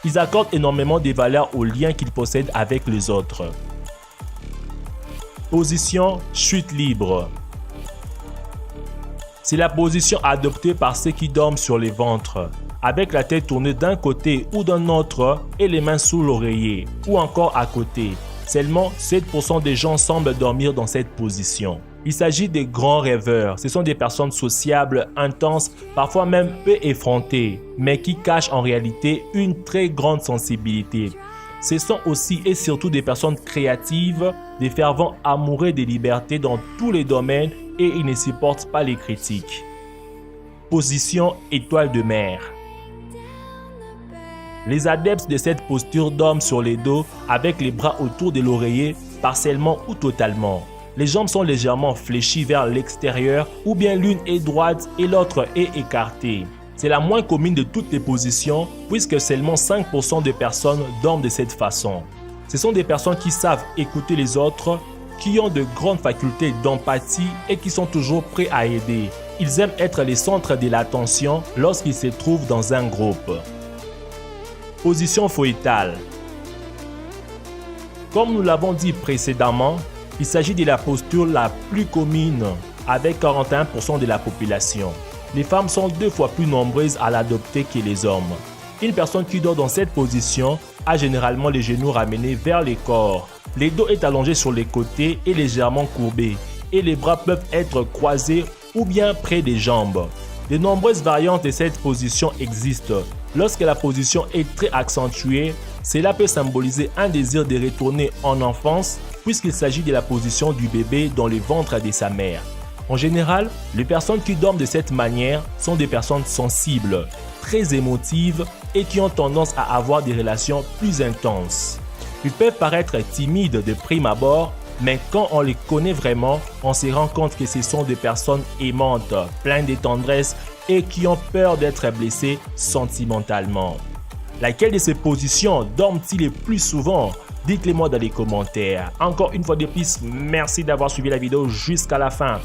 Ils accordent énormément de valeur aux liens qu'ils possèdent avec les autres. Position chute libre. C'est la position adoptée par ceux qui dorment sur le ventre, avec la tête tournée d'un côté ou d'un autre et les mains sous l'oreiller, ou encore à côté. Seulement 7% des gens semblent dormir dans cette position. Il s'agit des grands rêveurs. Ce sont des personnes sociables, intenses, parfois même peu effrontées, mais qui cachent en réalité une très grande sensibilité. Ce sont aussi et surtout des personnes créatives, des fervents amoureux des libertés dans tous les domaines et ils ne supportent pas les critiques. Position étoile de mer. Les adeptes de cette posture dorment sur les dos avec les bras autour de l'oreiller, partiellement ou totalement. Les jambes sont légèrement fléchies vers l'extérieur ou bien l'une est droite et l'autre est écartée. C'est la moins commune de toutes les positions puisque seulement 5% de personnes dorment de cette façon. Ce sont des personnes qui savent écouter les autres, qui ont de grandes facultés d'empathie et qui sont toujours prêts à aider. Ils aiment être les centres de l'attention lorsqu'ils se trouvent dans un groupe. Position fœtale. Comme nous l'avons dit précédemment, il s'agit de la posture la plus commune avec 41% de la population. Les femmes sont 2 fois plus nombreuses à l'adopter que les hommes. Une personne qui dort dans cette position a généralement les genoux ramenés vers le corps. Le dos est allongé sur les côtés et légèrement courbé et les bras peuvent être croisés ou bien près des jambes. De nombreuses variantes de cette position existent. Lorsque la position est très accentuée, cela peut symboliser un désir de retourner en enfance puisqu'il s'agit de la position du bébé dans le ventre de sa mère. En général, les personnes qui dorment de cette manière sont des personnes sensibles, très émotives et qui ont tendance à avoir des relations plus intenses. Ils peuvent paraître timides de prime abord, mais quand on les connaît vraiment, on se rend compte que ce sont des personnes aimantes, pleines de tendresse et qui ont peur d'être blessées sentimentalement. Laquelle de ces positions dorment-ils le plus souvent? Dites-le moi dans les commentaires. Encore une fois de plus, merci d'avoir suivi la vidéo jusqu'à la fin.